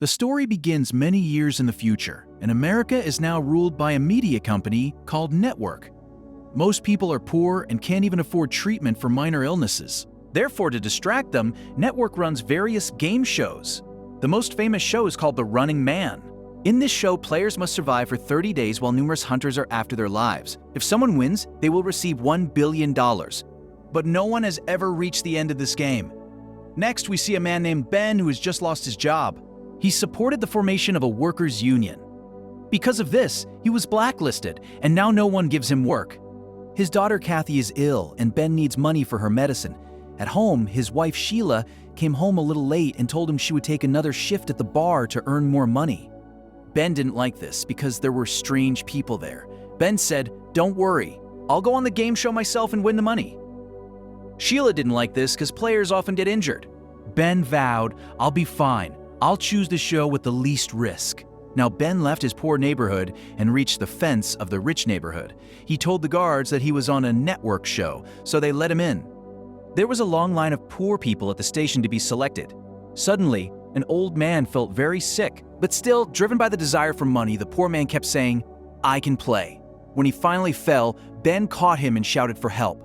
The story begins many years in the future, and America is now ruled by a media company called Network. Most people are poor and can't even afford treatment for minor illnesses. Therefore, to distract them, Network runs various game shows. The most famous show is called The Running Man. In this show, players must survive for 30 days while numerous hunters are after their lives. If someone wins, they will receive $1 billion. But no one has ever reached the end of this game. Next, we see a man named Ben who has just lost his job. He supported the formation of a workers' union. Because of this, he was blacklisted, and now no one gives him work. His daughter Kathy is ill, and Ben needs money for her medicine. At home, his wife Sheila came home a little late and told him she would take another shift at the bar to earn more money. Ben didn't like this because there were strange people there. Ben said, "Don't worry, I'll go on the game show myself and win the money." Sheila didn't like this because players often get injured. Ben vowed, "I'll be fine. I'll choose the show with the least risk." Now Ben left his poor neighborhood and reached the fence of the rich neighborhood. He told the guards that he was on a network show, so they let him in. There was a long line of poor people at the station to be selected. Suddenly, an old man felt very sick, but still, driven by the desire for money, the poor man kept saying, "I can play." When he finally fell, Ben caught him and shouted for help.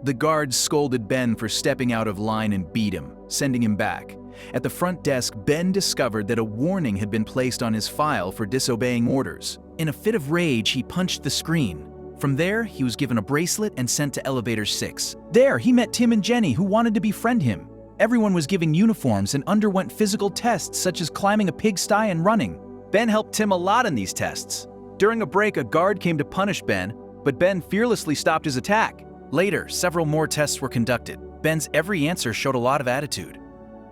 The guards scolded Ben for stepping out of line and beat him, sending him back. At the front desk, Ben discovered that a warning had been placed on his file for disobeying orders. In a fit of rage, he punched the screen. From there, he was given a bracelet and sent to Elevator 6. There, he met Tim and Jenny, who wanted to befriend him. Everyone was given uniforms and underwent physical tests such as climbing a pigsty and running. Ben helped Tim a lot in these tests. During a break, a guard came to punish Ben, but Ben fearlessly stopped his attack. Later, several more tests were conducted. Ben's every answer showed a lot of attitude.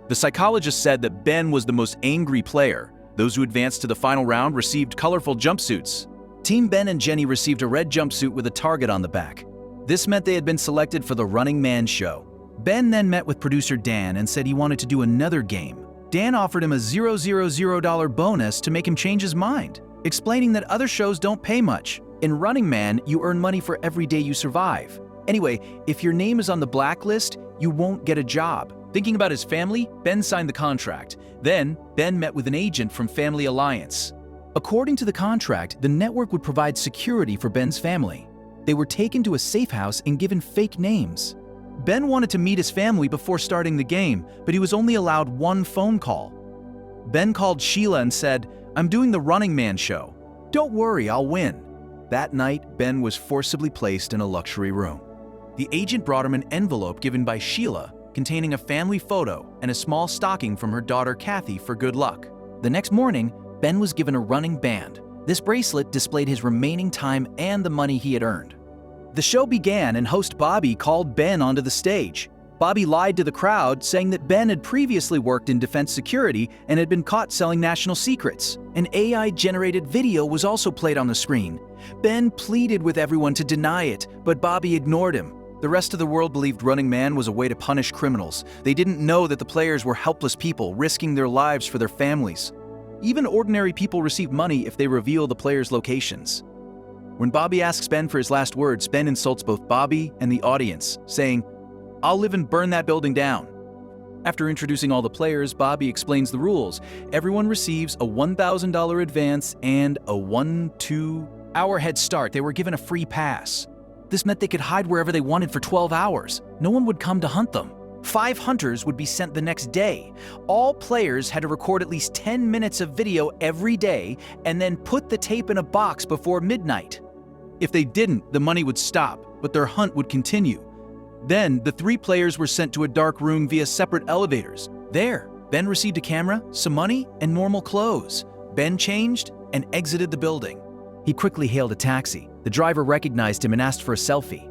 The psychologist said that Ben was the most angry player. Those who advanced to the final round received colorful jumpsuits. Team Ben and Jenny received a red jumpsuit with a target on the back. This meant they had been selected for the Running Man show. Ben then met with producer Dan and said he wanted to do another game. Dan offered him a $000 bonus to make him change his mind, explaining that other shows don't pay much. In Running Man, you earn money for every day you survive. Anyway, if your name is on the blacklist, you won't get a job. Thinking about his family, Ben signed the contract. Then, Ben met with an agent from Family Alliance. According to the contract, the network would provide security for Ben's family. They were taken to a safe house and given fake names. Ben wanted to meet his family before starting the game, but he was only allowed one phone call. Ben called Sheila and said, "I'm doing the Running Man show. Don't worry, I'll win." That night, Ben was forcibly placed in a luxury room. The agent brought him an envelope given by Sheila containing a family photo and a small stocking from her daughter Kathy for good luck. The next morning, Ben was given a running band. This bracelet displayed his remaining time and the money he had earned. The show began and host Bobby called Ben onto the stage. Bobby lied to the crowd, saying that Ben had previously worked in defense security and had been caught selling national secrets. An AI-generated video was also played on the screen. Ben pleaded with everyone to deny it, but Bobby ignored him. The rest of the world believed Running Man was a way to punish criminals. They didn't know that the players were helpless people risking their lives for their families. Even ordinary people receive money if they reveal the players' locations. When Bobby asks Ben for his last words, Ben insults both Bobby and the audience, saying, "I'll live and burn that building down." After introducing all the players, Bobby explains the rules. Everyone receives a $1,000 advance and a 1-2-hour head start. They were given a free pass. This meant they could hide wherever they wanted for 12 hours. No one would come to hunt them. 5 hunters would be sent the next day. All players had to record at least 10 minutes of video every day and then put the tape in a box before midnight. If they didn't, the money would stop, but their hunt would continue. Then, the 3 players were sent to a dark room via separate elevators. There, Ben received a camera, some money, and normal clothes. Ben changed and exited the building. He quickly hailed a taxi. The driver recognized him and asked for a selfie.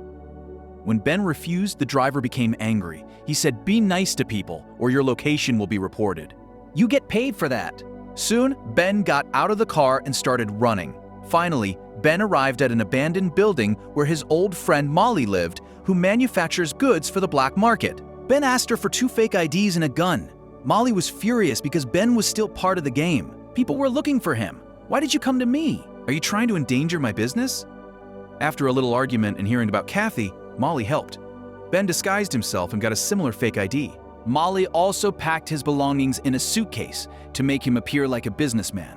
When Ben refused, the driver became angry. He said, "Be nice to people, or your location will be reported. You get paid for that." Soon, Ben got out of the car and started running. Finally, Ben arrived at an abandoned building where his old friend Molly lived, who manufactures goods for the black market. Ben asked her for 2 fake IDs and a gun. Molly was furious because Ben was still part of the game. People were looking for him. "Why did you come to me? Are you trying to endanger my business?" After a little argument and hearing about Kathy, Molly helped. Ben disguised himself and got a similar fake ID. Molly also packed his belongings in a suitcase to make him appear like a businessman.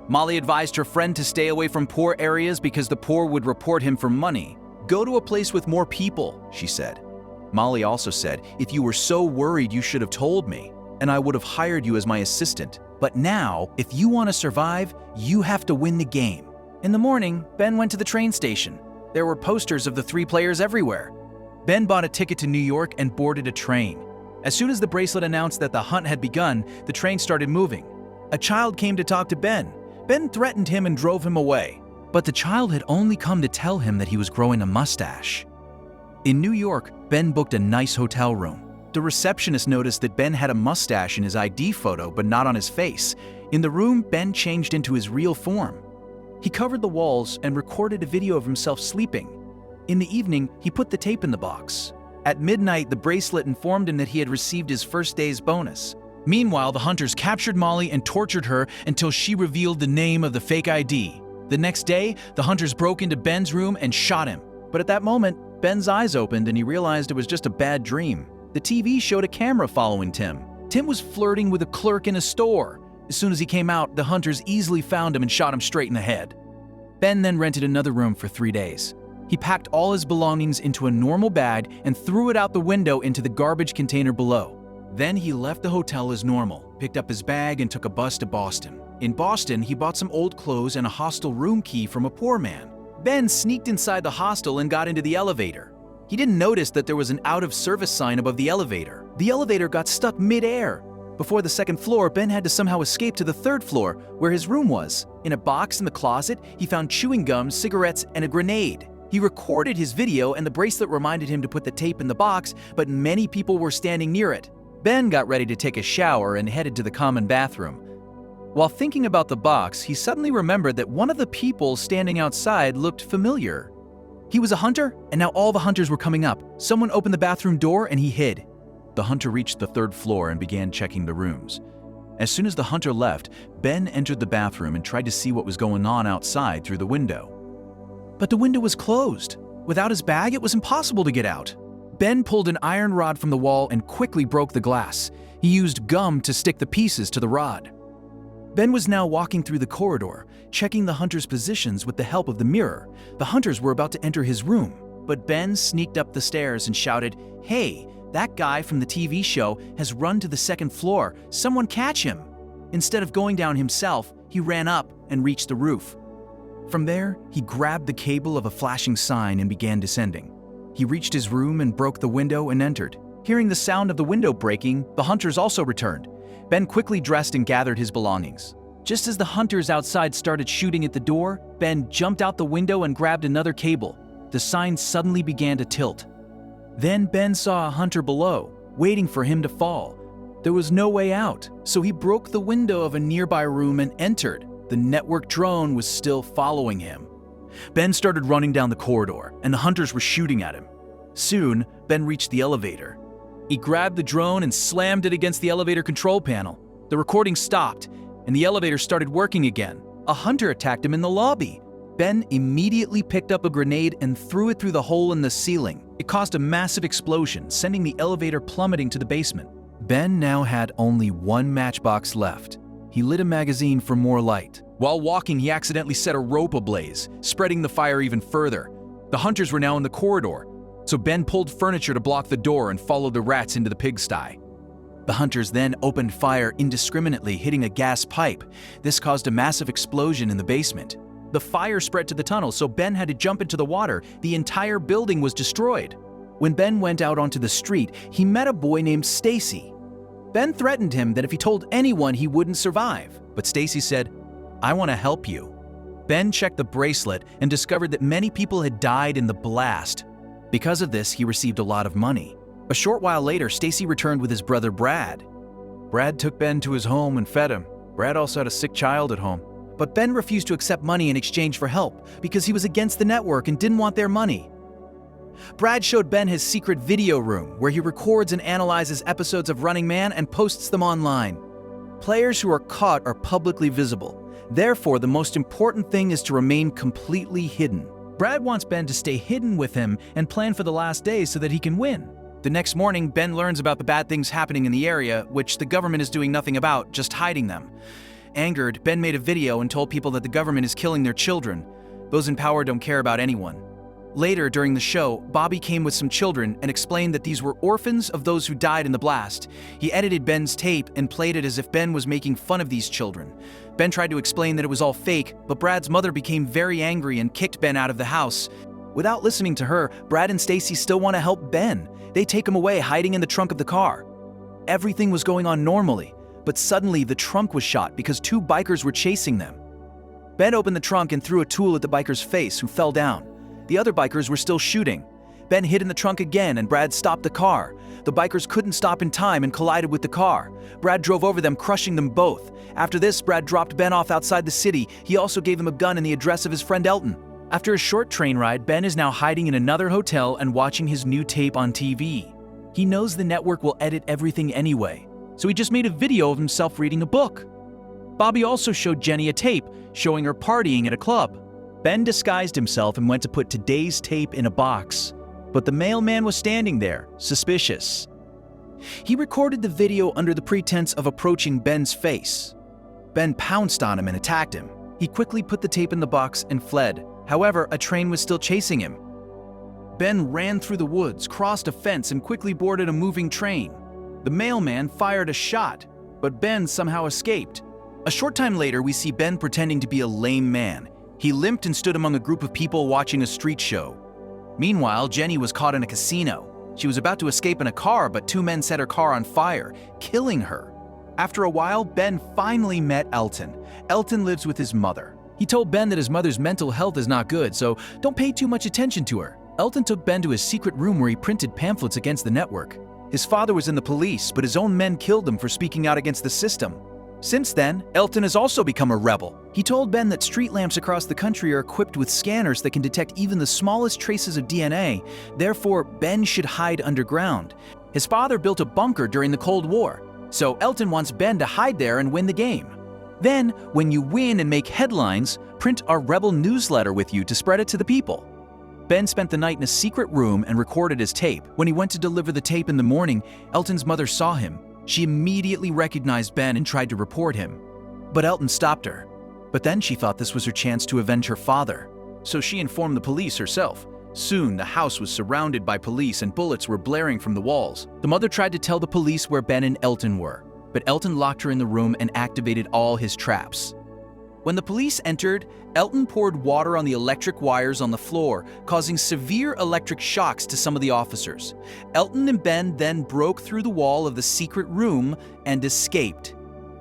Molly advised her friend to stay away from poor areas because the poor would report him for money. "Go to a place with more people," she said. Molly also said, "If you were so worried, you should have told me, and I would have hired you as my assistant. But now, if you want to survive, you have to win the game." In the morning, Ben went to the train station. There were posters of the 3 players everywhere. Ben bought a ticket to New York and boarded a train. As soon as the bracelet announced that the hunt had begun, the train started moving. A child came to talk to Ben. Ben threatened him and drove him away. But the child had only come to tell him that he was growing a mustache. In New York, Ben booked a nice hotel room. The receptionist noticed that Ben had a mustache in his ID photo, but not on his face. In the room, Ben changed into his real form. He covered the walls and recorded a video of himself sleeping. In the evening, he put the tape in the box. At midnight, the bracelet informed him that he had received his first day's bonus. Meanwhile, the hunters captured Molly and tortured her until she revealed the name of the fake ID. The next day, the hunters broke into Ben's room and shot him. But at that moment, Ben's eyes opened and he realized it was just a bad dream. The TV showed a camera following Tim. Tim was flirting with a clerk in a store. As soon as he came out, the hunters easily found him and shot him straight in the head. Ben then rented another room for 3 days. He packed all his belongings into a normal bag and threw it out the window into the garbage container below. Then he left the hotel as normal, picked up his bag and took a bus to Boston. In Boston, he bought some old clothes and a hostel room key from a poor man. Ben sneaked inside the hostel and got into the elevator. He didn't notice that there was an out-of-service sign above the elevator. The elevator got stuck mid-air. Before the second floor, Ben had to somehow escape to the 3rd floor, where his room was. In a box in the closet, he found chewing gum, cigarettes, and a grenade. He recorded his video and the bracelet reminded him to put the tape in the box, but many people were standing near it. Ben got ready to take a shower and headed to the common bathroom. While thinking about the box, he suddenly remembered that one of the people standing outside looked familiar. He was a hunter, and now all the hunters were coming up. Someone opened the bathroom door and he hid. The hunter reached the 3rd floor and began checking the rooms. As soon as the hunter left, Ben entered the bathroom and tried to see what was going on outside through the window. But the window was closed. Without his bag, it was impossible to get out. Ben pulled an iron rod from the wall and quickly broke the glass. He used gum to stick the pieces to the rod. Ben was now walking through the corridor, checking the hunters' positions with the help of the mirror. The hunters were about to enter his room, but Ben sneaked up the stairs and shouted, "Hey, that guy from the TV show has run to the 2nd floor. Someone catch him." Instead of going down himself, he ran up and reached the roof. From there, he grabbed the cable of a flashing sign and began descending. He reached his room and broke the window and entered. Hearing the sound of the window breaking, the hunters also returned. Ben quickly dressed and gathered his belongings. Just as the hunters outside started shooting at the door, Ben jumped out the window and grabbed another cable. The sign suddenly began to tilt. Then Ben saw a hunter below, waiting for him to fall. There was no way out, so he broke the window of a nearby room and entered. The network drone was still following him. Ben started running down the corridor, and the hunters were shooting at him. Soon, Ben reached the elevator. He grabbed the drone and slammed it against the elevator control panel. The recording stopped, and the elevator started working again. A hunter attacked him in the lobby. Ben immediately picked up a grenade and threw it through the hole in the ceiling. It caused a massive explosion, sending the elevator plummeting to the basement. Ben now had only one matchbox left. He lit a magazine for more light. While walking, he accidentally set a rope ablaze, spreading the fire even further. The hunters were now in the corridor, so Ben pulled furniture to block the door and followed the rats into the pigsty. The hunters then opened fire indiscriminately, hitting a gas pipe. This caused a massive explosion in the basement. The fire spread to the tunnel, so Ben had to jump into the water. The entire building was destroyed. When Ben went out onto the street, he met a boy named Stacy. Ben threatened him that if he told anyone, he wouldn't survive. But Stacy said, "I want to help you." Ben checked the bracelet and discovered that many people had died in the blast. Because of this, he received a lot of money. A short while later, Stacy returned with his brother Brad. Brad took Ben to his home and fed him. Brad also had a sick child at home. But Ben refused to accept money in exchange for help because he was against the network and didn't want their money. Brad showed Ben his secret video room where he records and analyzes episodes of Running Man and posts them online. Players who are caught are publicly visible. Therefore, the most important thing is to remain completely hidden. Brad wants Ben to stay hidden with him and plan for the last days so that he can win. The next morning, Ben learns about the bad things happening in the area, which the government is doing nothing about, just hiding them. Angered, Ben made a video and told people that the government is killing their children. Those in power don't care about anyone. Later, during the show, Bobby came with some children and explained that these were orphans of those who died in the blast. He edited Ben's tape and played it as if Ben was making fun of these children. Ben tried to explain that it was all fake, but Brad's mother became very angry and kicked Ben out of the house. Without listening to her, Brad and Stacy still want to help Ben. They take him away, hiding in the trunk of the car. Everything was going on normally, but suddenly the trunk was shot because 2 bikers were chasing them. Ben opened the trunk and threw a tool at the biker's face, who fell down. The other bikers were still shooting. Ben hid in the trunk again and Brad stopped the car. The bikers couldn't stop in time and collided with the car. Brad drove over them, crushing them both. After this, Brad dropped Ben off outside the city. He also gave him a gun and the address of his friend Elton. After a short train ride, Ben is now hiding in another hotel and watching his new tape on TV. He knows the network will edit everything anyway, so he just made a video of himself reading a book. Bobby also showed Jenny a tape showing her partying at a club. Ben disguised himself and went to put today's tape in a box, but the mailman was standing there, suspicious. He recorded the video under the pretense of approaching Ben's face. Ben pounced on him and attacked him. He quickly put the tape in the box and fled. However, a train was still chasing him. Ben ran through the woods, crossed a fence, and quickly boarded a moving train. The mailman fired a shot, but Ben somehow escaped. A short time later, we see Ben pretending to be a lame man. He limped and stood among a group of people watching a street show. Meanwhile, Jenny was caught in a casino. She was about to escape in a car, but 2 men set her car on fire, killing her. After a while, Ben finally met Elton. Elton lives with his mother. He told Ben that his mother's mental health is not good, so don't pay too much attention to her. Elton took Ben to his secret room where he printed pamphlets against the network. His father was in the police, but his own men killed him for speaking out against the system. Since then, Elton has also become a rebel. He told Ben that street lamps across the country are equipped with scanners that can detect even the smallest traces of DNA. Therefore, Ben should hide underground. His father built a bunker during the Cold War, so Elton wants Ben to hide there and win the game. Then, when you win and make headlines, print our rebel newsletter with you to spread it to the people. Ben spent the night in a secret room and recorded his tape. When he went to deliver the tape in the morning, Elton's mother saw him. She immediately recognized Ben and tried to report him. But Elton stopped her. But then she thought this was her chance to avenge her father. So she informed the police herself. Soon, the house was surrounded by police and bullets were blaring from the walls. The mother tried to tell the police where Ben and Elton were, but Elton locked her in the room and activated all his traps. When the police entered, Elton poured water on the electric wires on the floor, causing severe electric shocks to some of the officers. Elton and Ben then broke through the wall of the secret room and escaped.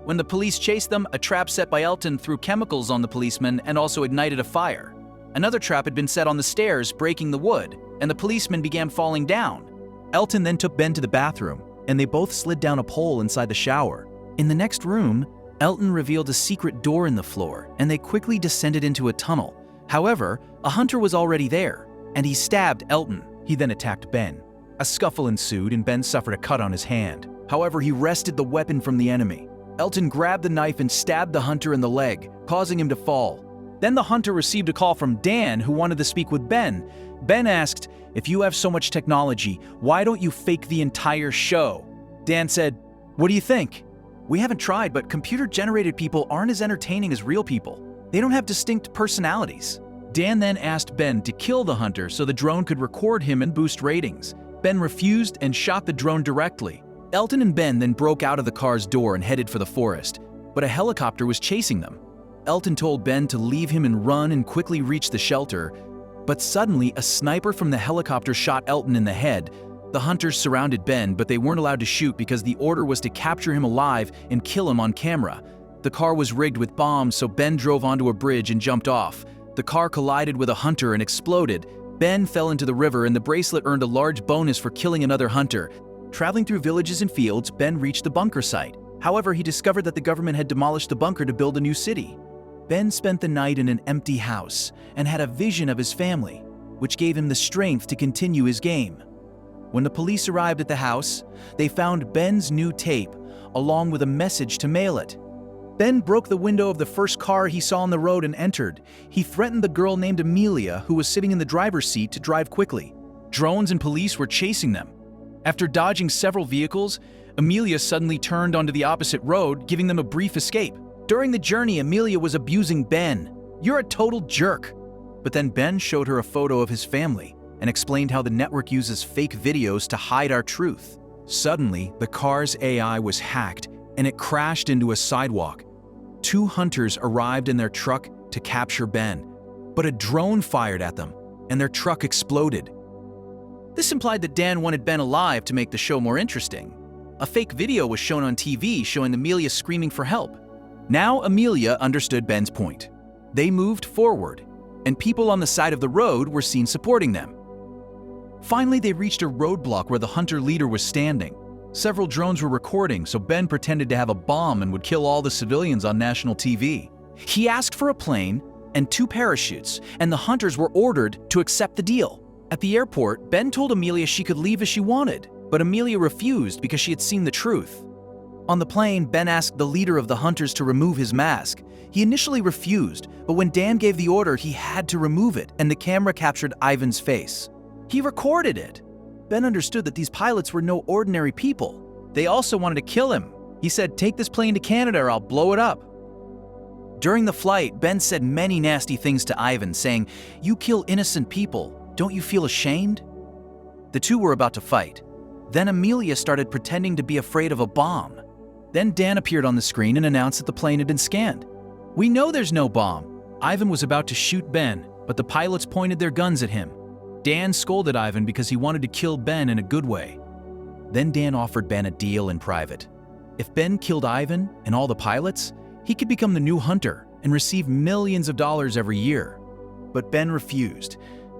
When the police chased them, a trap set by Elton threw chemicals on the policemen and also ignited a fire. Another trap had been set on the stairs, breaking the wood, and the policemen began falling down. Elton then took Ben to the bathroom, and they both slid down a pole inside the shower. In the next room, Elton revealed a secret door in the floor, and they quickly descended into a tunnel. However, a hunter was already there, and he stabbed Elton. He then attacked Ben. A scuffle ensued, and Ben suffered a cut on his hand. However, he wrested the weapon from the enemy. Elton grabbed the knife and stabbed the hunter in the leg, causing him to fall. Then the hunter received a call from Dan, who wanted to speak with Ben. Ben asked, "If you have so much technology, why don't you fake the entire show?" Dan said, "What do you think?" "We haven't tried, but computer-generated people aren't as entertaining as real people. They don't have distinct personalities." Dan then asked Ben to kill the hunter so the drone could record him and boost ratings. Ben refused and shot the drone directly. Elton and Ben then broke out of the car's door and headed for the forest, but a helicopter was chasing them. Elton told Ben to leave him and run and quickly reach the shelter, but suddenly a sniper from the helicopter shot Elton in the head. The hunters surrounded Ben, but they weren't allowed to shoot because the order was to capture him alive and kill him on camera. The car was rigged with bombs, so Ben drove onto a bridge and jumped off. The car collided with a hunter and exploded. Ben fell into the river, and the bracelet earned a large bonus for killing another hunter. Traveling through villages and fields, Ben reached the bunker site. However, he discovered that the government had demolished the bunker to build a new city. Ben spent the night in an empty house and had a vision of his family, which gave him the strength to continue his game. When the police arrived at the house, they found Ben's new tape, along with a message to mail it. Ben broke the window of the first car he saw on the road and entered. He threatened the girl named Amelia, who was sitting in the driver's seat, to drive quickly. Drones and police were chasing them. After dodging several vehicles, Amelia suddenly turned onto the opposite road, giving them a brief escape. During the journey, Amelia was abusing Ben. "You're a total jerk." But then Ben showed her a photo of his family and explained how the network uses fake videos to hide our truth. Suddenly, the car's AI was hacked and it crashed into a sidewalk. 2 hunters arrived in their truck to capture Ben, but a drone fired at them and their truck exploded. This implied that Dan wanted Ben alive to make the show more interesting. A fake video was shown on TV showing Amelia screaming for help. Now Amelia understood Ben's point. They moved forward, and people on the side of the road were seen supporting them. Finally, they reached a roadblock where the hunter leader was standing. Several drones were recording, so Ben pretended to have a bomb and would kill all the civilians on national TV. He asked for a plane and 2 parachutes, and the hunters were ordered to accept the deal. At the airport, Ben told Amelia she could leave as she wanted, but Amelia refused because she had seen the truth. On the plane, Ben asked the leader of the hunters to remove his mask. He initially refused, but when Dan gave the order, he had to remove it, and the camera captured Ivan's face. He recorded it. Ben understood that these pilots were no ordinary people. They also wanted to kill him. He said, "Take this plane to Canada or I'll blow it up." During the flight, Ben said many nasty things to Ivan, saying, "You kill innocent people. Don't you feel ashamed?" The two were about to fight. Then Amelia started pretending to be afraid of a bomb. Then Dan appeared on the screen and announced that the plane had been scanned. "We know there's no bomb." Ivan was about to shoot Ben, but the pilots pointed their guns at him. Dan scolded Ivan because he wanted to kill Ben in a good way. Then Dan offered Ben a deal in private. If Ben killed Ivan and all the pilots, he could become the new hunter and receive millions of dollars every year. But Ben refused.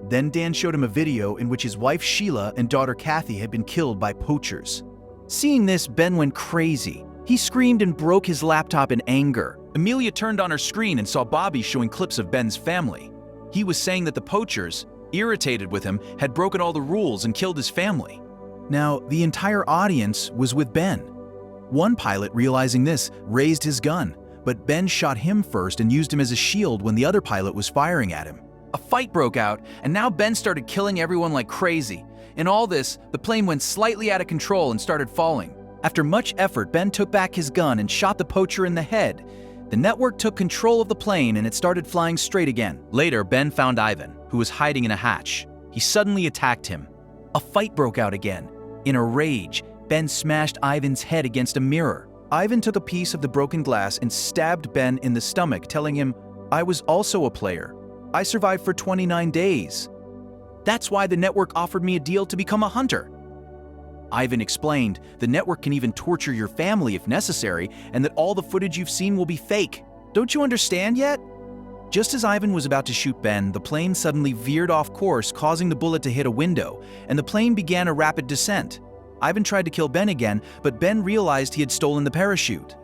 Then Dan showed him a video in which his wife Sheila and daughter Kathy had been killed by poachers. Seeing this, Ben went crazy. He screamed and broke his laptop in anger. Amelia turned on her screen and saw Bobby showing clips of Ben's family. He was saying that the poachers, irritated with him, had broken all the rules and killed his family. Now, the entire audience was with Ben. One pilot, realizing this, raised his gun, but Ben shot him first and used him as a shield when the other pilot was firing at him. A fight broke out, and now Ben started killing everyone like crazy. In all this, the plane went slightly out of control and started falling. After much effort, Ben took back his gun and shot the poacher in the head. The network took control of the plane and it started flying straight again. Later, Ben found Ivan, who was hiding in a hatch. He suddenly attacked him. A fight broke out again. In a rage, Ben smashed Ivan's head against a mirror. Ivan took a piece of the broken glass and stabbed Ben in the stomach, telling him, "I was also a player. I survived for 29 days. That's why the network offered me a deal to become a hunter." Ivan explained, "The network can even torture your family if necessary, and that all the footage you've seen will be fake. Don't you understand yet?" Just as Ivan was about to shoot Ben, the plane suddenly veered off course, causing the bullet to hit a window, and the plane began a rapid descent. Ivan tried to kill Ben again, but Ben realized he had stolen the parachute.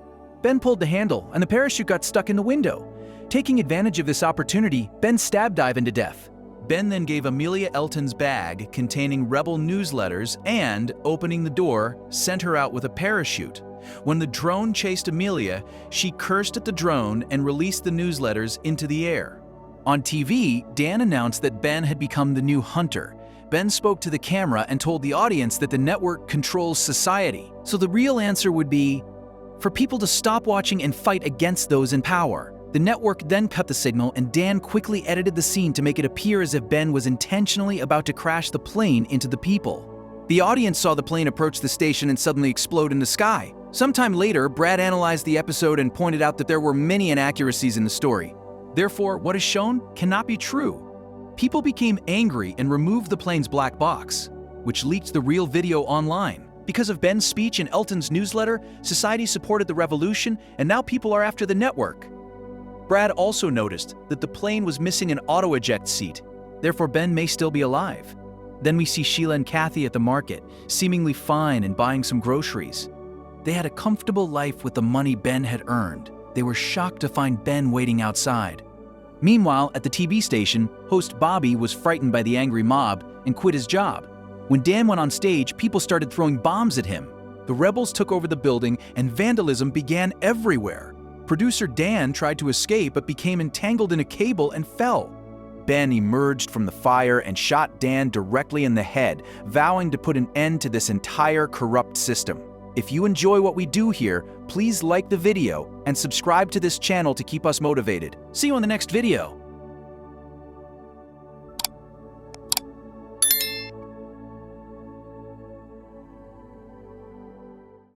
Ben pulled the handle, and the parachute got stuck in the window. Taking advantage of this opportunity, Ben stabbed Ivan to death. Ben then gave Amelia Elton's bag containing rebel newsletters and, opening the door, sent her out with a parachute. When the drone chased Amelia, she cursed at the drone and released the newsletters into the air. On TV, Dan announced that Ben had become the new hunter. Ben spoke to the camera and told the audience that the network controls society. So the real answer would be for people to stop watching and fight against those in power. The network then cut the signal, and Dan quickly edited the scene to make it appear as if Ben was intentionally about to crash the plane into the people. The audience saw the plane approach the station and suddenly explode in the sky. Sometime later, Brad analyzed the episode and pointed out that there were many inaccuracies in the story. Therefore, what is shown cannot be true. People became angry and removed the plane's black box, which leaked the real video online. Because of Ben's speech and Elton's newsletter, society supported the revolution, and now people are after the network. Brad also noticed that the plane was missing an auto-eject seat. Therefore, Ben may still be alive. Then we see Sheila and Kathy at the market, seemingly fine and buying some groceries. They had a comfortable life with the money Ben had earned. They were shocked to find Ben waiting outside. Meanwhile, at the TV station, host Bobby was frightened by the angry mob and quit his job. When Dan went on stage, people started throwing bombs at him. The rebels took over the building and vandalism began everywhere. Producer Dan tried to escape but became entangled in a cable and fell. Ben emerged from the fire and shot Dan directly in the head, vowing to put an end to this entire corrupt system. If you enjoy what we do here, please like the video and subscribe to this channel to keep us motivated. See you in the next video.